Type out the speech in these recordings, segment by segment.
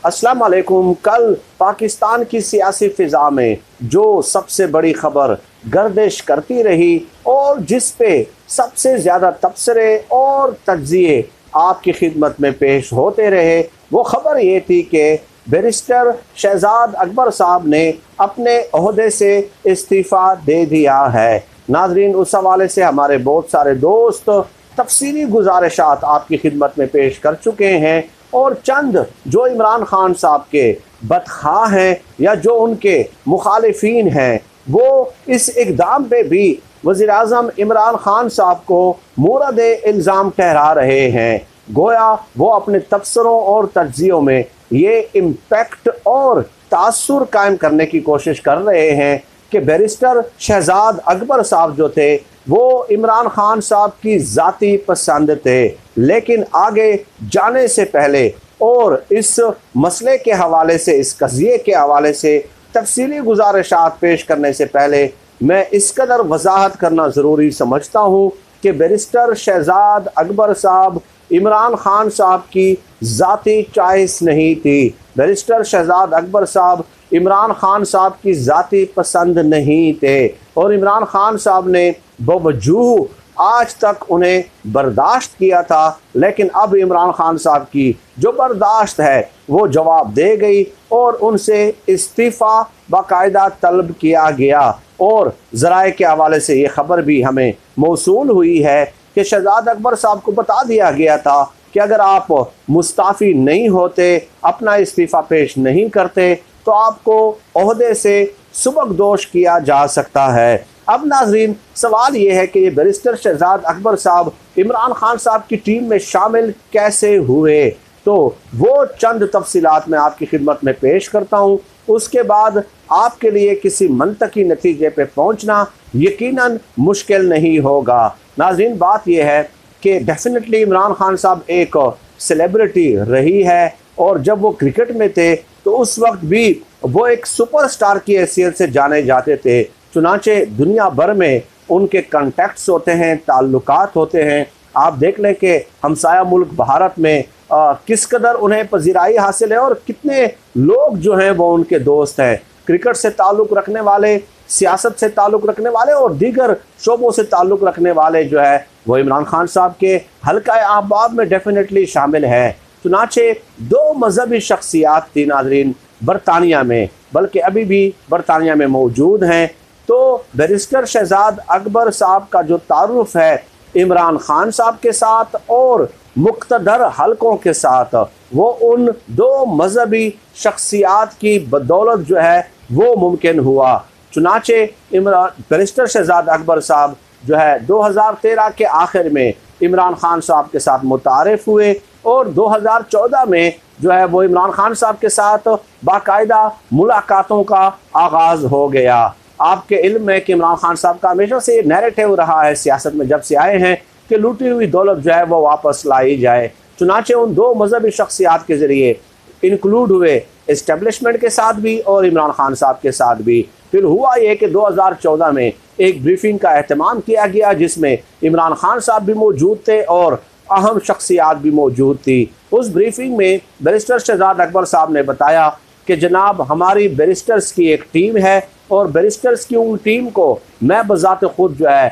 अस्सलाम वालेकुम। कल पाकिस्तान की सियासी फिजा में जो सबसे बड़ी खबर गर्दिश करती रही और जिस पे सबसे ज़्यादा तबसरे और तज्जिए आपकी खिदमत में पेश होते रहे, वो खबर ये थी कि बैरिस्टर शहजाद अकबर साहब ने अपने ओहदे से इस्तीफ़ा दे दिया है। नाजरीन, उस हवाले से हमारे बहुत सारे दोस्त तफसीली गुजारिशात आपकी खिदमत में पेश कर चुके हैं और चंद जो इमरान खान साहब के बदखा हैं या जो उनके मुखालिफिन हैं, वो इस इक़दाम पे भी वज़ीर आज़म इमरान खान साहब को मूरद इल्ज़ाम ठहरा रहे हैं। गोया वो अपने तबसरों और तज्जियों में ये इम्पैक्ट और तासुर कायम करने की कोशिश कर रहे हैं कि बैरिस्टर शहजाद अकबर साहब जो थे वो इमरान खान साहब की ज़ाती पसंद थे। लेकिन आगे जाने से पहले और इस मसले के हवाले से, इस कज़िये के हवाले से तफसीली गुजारिशात पेश करने से पहले मैं इस कदर वजाहत करना ज़रूरी समझता हूँ कि बैरिस्टर शहजाद अकबर साहब इमरान खान साहब की ज़ाती चॉइस नहीं थी। बैरिस्टर शहजाद अकबर साहब इमरान खान साहब की ज़ाती पसंद नहीं थे और इमरान खान साहब ने बावजूद आज तक उन्हें बर्दाश्त किया था, लेकिन अब इमरान खान साहब की जो बर्दाश्त है वो जवाब दे गई और उनसे इस्तीफ़ा बाकायदा तलब किया गया। और ज़राए के हवाले से ये ख़बर भी हमें मौसूल हुई है कि शहजाद अकबर साहब को बता दिया गया था कि अगर आप मुस्ताफ़ी नहीं होते, अपना इस्तीफ़ा पेश नहीं करते, तो आपको ओहदे से सुबकदोश किया जा सकता है। अब नाजरीन, सवाल ये है कि ये बैरिस्टर शहजाद अकबर साहब इमरान खान साहब की टीम में शामिल कैसे हुए। तो वो चंद तफसीलात मैं आपकी खिदमत में पेश करता हूँ, उसके बाद आपके लिए किसी मंतकी नतीजे पे पहुँचना यकीनन मुश्किल नहीं होगा। नाजरीन, बात यह है कि डेफिनेटली इमरान खान साहब एक सेलिब्रिटी रही है और जब वो क्रिकेट में थे तो उस वक्त भी वो एक सुपरस्टार की हैसियत से जाने जाते थे। चुनांचे दुनिया भर में उनके कॉन्टैक्ट्स होते हैं, ताल्लुकात होते हैं। आप देख लें कि हमसाया मुल्क भारत में किस कदर उन्हें पजीराई हासिल है और कितने लोग जो हैं वो उनके दोस्त हैं। क्रिकेट से ताल्लुक़ रखने वाले, सियासत से ताल्लुक़ रखने वाले और दीगर शोबों से ताल्लुक़ रखने वाले जो है वो इमरान खान साहब के हल्का अहबाब में डेफिनेटली शामिल है। चुनांचे दो मजहबी शख्सियात थी नाजरीन बरतानिया में, बल्कि अभी भी बरतानिया में मौजूद हैं। तो बैरिस्टर शहजाद अकबर साहब का जो तारुफ है इमरान खान साहब के साथ और मुक़्तदर हलकों के साथ, वो उन दो मजहबी शख्सियात की बदौलत जो है वो मुमकिन हुआ। चुनांचे बैरिस्टर शहजाद अकबर साहब जो है 2013 के आखिर में इमरान खान साहब के साथ मुतारिफ हुए और 2014 में जो है वो इमरान खान साहब के साथ बाकायदा मुलाकातों का आगाज़ हो गया। आपके इल्म में कि इमरान खान साहब का हमेशा से नैरेटिव रहा है सियासत में जब से आए हैं कि लूटी हुई दौलत जो है वो वापस लाई जाए। चुनांचे उन दो मजहबी शख्सियात के ज़रिए इंक्लूड हुए इस्टेब्लिशमेंट के साथ भी और इमरान खान साहब के साथ भी। फिर हुआ ये कि 2014 में एक ब्रीफिंग का एहतमाम किया गया जिसमें इमरान खान साहब भी मौजूद थे और अहम शख्सियात भी मौजूद थी। उस ब्रीफिंग में बैरिस्टर शहजाद अकबर साहब ने बताया कि जनाब, हमारी बैरिस्टर्स की एक टीम है और बैरिस्टर्स की उन टीम को मैं बज़ात खुद जो है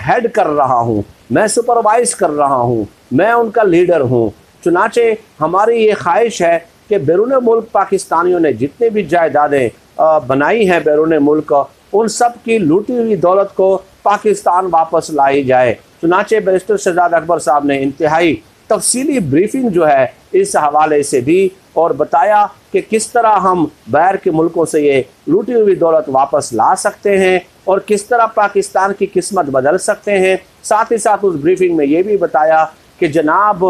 हेड कर रहा हूँ, मैं सुपरवाइज़ कर रहा हूँ, मैं उनका लीडर हूँ। चुनांचे हमारी ये ख्वाहिश है कि बैरून मुल्क पाकिस्तानियों ने जितने भी जायदादें बनाई हैं बैरून मुल्क, उन सब की लूटी हुई दौलत को पाकिस्तान वापस लाई जाए। चुनांचे बैरिस्टर शहजाद अकबर साहब ने इंतहाई तफसीली ब्रीफिंग जो है इस हवाले से दी और बताया कि किस तरह हम बाहर के मुल्कों से ये लूटी हुई दौलत वापस ला सकते हैं और किस तरह पाकिस्तान की किस्मत बदल सकते हैं। साथ ही साथ उस ब्रीफिंग में ये भी बताया कि जनाब,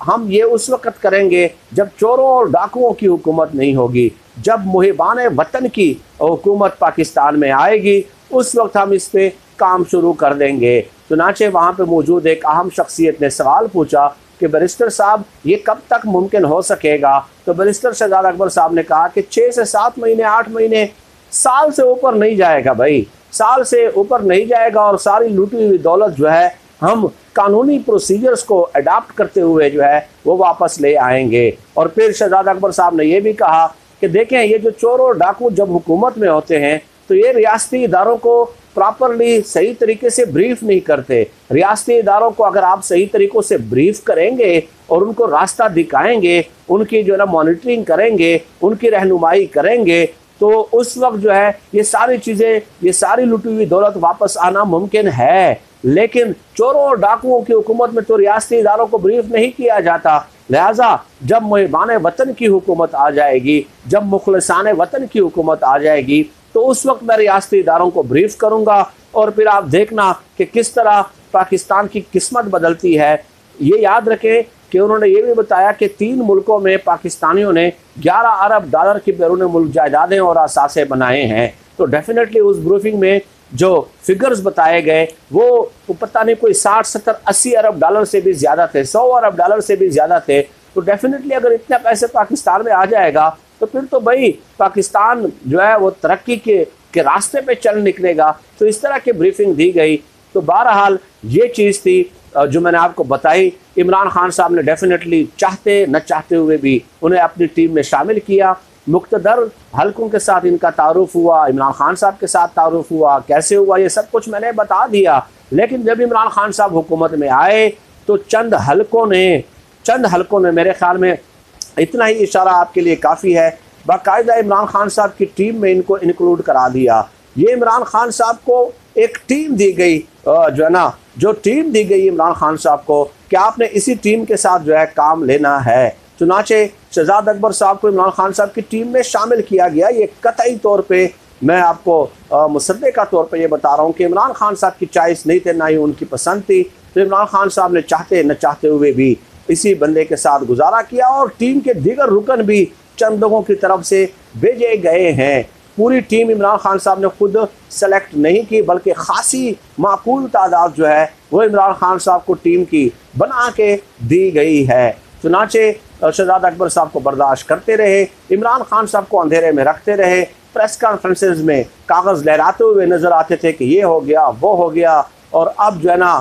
हम ये उस वक़्त करेंगे जब चोरों और डाकुओं की हुकूमत नहीं होगी, जब मुहिबान वतन की हुकूमत पाकिस्तान में आएगी, उस वक्त हम इस पर काम शुरू कर देंगे। चुनांचे वहाँ पे मौजूद एक अहम शख्सियत ने सवाल पूछा कि बैरिस्टर साहब ये कब तक मुमकिन हो सकेगा। तो बैरिस्टर शहजाद अकबर साहब ने कहा कि 6 से 7 महीने, 8 महीने, साल से ऊपर नहीं जाएगा भाई, साल से ऊपर नहीं जाएगा और सारी लूटी हुई दौलत जो है ہم قانونی پروسیجرز کو اڈاپٹ کرتے ہوئے جو ہے وہ واپس لے آئیں گے۔ اور پھر شہزادہ اکبر صاحب نے یہ بھی کہا کہ دیکھیں یہ جو چور اور ڈاکو جب حکومت میں ہوتے ہیں تو یہ ریاستی اداروں کو پراپرلی صحیح طریقے سے بریف نہیں کرتے۔ ریاستی اداروں کو اگر آپ صحیح طریقوں سے بریف کریں گے اور ان کو راستہ دکھائیں گے، ان کی جو ہے نا مانیٹرنگ کریں گے، ان کی رہنمائی کریں گے، تو اس وقت جو ہے یہ ساری چیزیں، یہ ساری لوٹی ہوئی دولت واپس آنا ممکن ہے۔ لیکن چوروں اور ڈاکوؤں کی حکومت میں تو ریاستی اداروں کو بریف نہیں کیا جاتا، لہٰذا جب محبان وطن کی حکومت آ جائے گی، جب مخلصان وطن کی حکومت آ جائے گی، تو اس وقت میں ریاستی اداروں کو بریف کروں گا، اور پھر آپ دیکھنا کہ کس طرح پاکستان کی قسمت بدلتی ہے۔ یہ یاد رکھیں کہ انہوں نے یہ بھی بتایا کہ 3 ملکوں میں پاکستانیوں نے 11 ارب ڈالر کی بیرون ملک جائیدادیں اور اثاثے بنائے ہیں۔ تو ڈیفینیٹلی اس بریفنگ میں جو فگرز بتائے گئے وہ پتہ نہیں کوئی 60 70 80 ارب ڈالر سے بھی زیادہ تھے، 100 ارب ڈالر سے بھی زیادہ تھے۔ تو ڈیفینیٹلی اگر اتنے پیسے پاکستان میں آ جائے گا تو پھر تو بھائی پاکستان جو ہے وہ ترقی کے راستے پہ چل نکلے گا۔ تو اس طرح کی بریفنگ دی گئی۔ تو بہرحال یہ چیز تھی جو میں نے آپ کو بتائی۔ عمران خان صاحب نے ڈیفینیٹلی چاہتے نہ چاہتے ہوئے بھی انہیں اپنی ٹیم میں شامل کیا۔ مقتدر حلقوں کے ساتھ ان کا تعارف ہوا، عمران خان صاحب کے ساتھ تعارف ہوا، کیسے ہوا یہ سب کچھ میں نے بتا دیا۔ لیکن جب عمران خان صاحب حکومت میں آئے تو چند حلقوں نے میرے خیال میں اتنا ہی اشارہ آپ کے لیے کافی ہے، باقاعدہ عمران خان صاحب کی ٹیم میں ان کو انکلوڈ کرا دیا۔ یہ عمران خان صاحب کو ایک ٹیم دی گئی، جو ہے نا جو ٹیم دی گئی عمران خان صاحب کو کہ آپ نے اسی ٹیم کے ساتھ جو ہے کام لینا ہے۔ چنانچہ شہزاد اکبر صاحب کو عمران خان صاحب کی ٹیم میں شامل کیا گیا۔ یہ قطعی طور پہ میں آپ کو مصدقہ طور پہ یہ بتا رہا ہوں کہ عمران خان صاحب کی چوائس نہیں تھی، نہ ہی ان کی پسند تھی۔ تو عمران خان صاحب نے چاہتے نہ چاہتے ہوئے بھی اسی بندے کے ساتھ گزارا کیا، اور ٹیم کے دیگر رکن بھی چند لوگوں کی طرف سے بھیجے گئے ہیں۔ پوری ٹیم عمران خان صاحب نے خود سلیکٹ نہیں کی، بلکہ خاصی معقول تعداد جو ہے وہ عمران خان صاحب کو ٹیم کی بنا کے دی گئی ہے۔ چنانچہ شہزاد اکبر صاحب کو برداشت کرتے رہے، عمران خان صاحب کو اندھیرے میں رکھتے رہے، پریس کانفرنسز میں کاغذ لہراتے ہوئے نظر آتے تھے کہ یہ ہو گیا وہ ہو گیا۔ اور اب جو ہے نا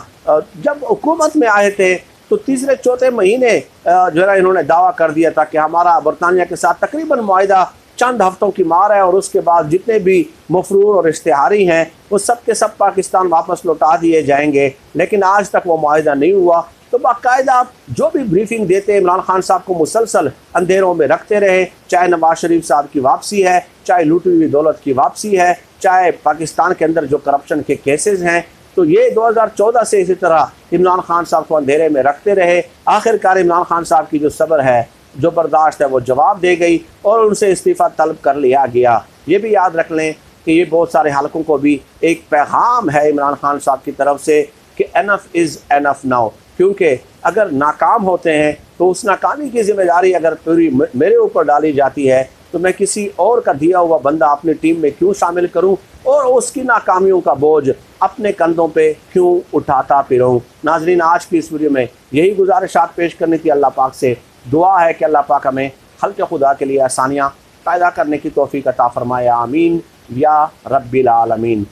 جب حکومت میں آئے تھے تو تیسرے چوتھے مہینے جو ہے نا انہوں نے دعویٰ کر دیا تھا کہ ہمارا برطانیہ کے ساتھ تقریباً معاہدہ چند ہفتوں کی مار ہے، اور اس کے بعد جتنے بھی مفرور اور اشتہاری ہیں وہ سب کے سب پاکستان واپس لوٹا دیے جائیں گے۔ لیکن آج تک وہ معاہدہ نہیں ہوا۔ تو باقاعدہ جو بھی بریفنگ دیتے عمران خان صاحب کو مسلسل اندھیروں میں رکھتے رہے، چاہے نواز شریف صاحب کی واپسی ہے، چاہے لوٹی ہوئی دولت کی واپسی ہے، چاہے پاکستان کے اندر جو کرپشن کے کیسز ہیں۔ تو یہ 2014 سے اسی طرح عمران خان صاحب کو اندھیرے میں رکھتے رہے۔ آخرکار عمران خان صاحب کی جو صبر ہے، جو برداشت ہے، وہ جواب دے گئی اور ان سے استعفیٰ طلب کر لیا گیا۔ یہ بھی یاد رکھ لیں کہ یہ بہت سارے حلقوں کو بھی ایک پیغام ہے عمران خان صاحب کی طرف سے کہ انف از انف ناؤ، کیونکہ اگر ناکام ہوتے ہیں تو اس ناکامی کی ذمہ داری اگر پوری میرے اوپر ڈالی جاتی ہے تو میں کسی اور کا دیا ہوا بندہ اپنی ٹیم میں کیوں شامل کروں اور اس کی ناکامیوں کا بوجھ اپنے کندھوں پہ کیوں اٹھاتا پھروں۔ ناظرین، آج کی اس ویڈیو میں یہی گزارشات پیش کرنی تھی۔ اللہ پاک سے دعا ہے کہ اللہ پاک ہمیں خلق خدا کے لیے آسانیاں پیدا کرنے کی توفیق عطا فرمائے، آمین یا رب العالمین۔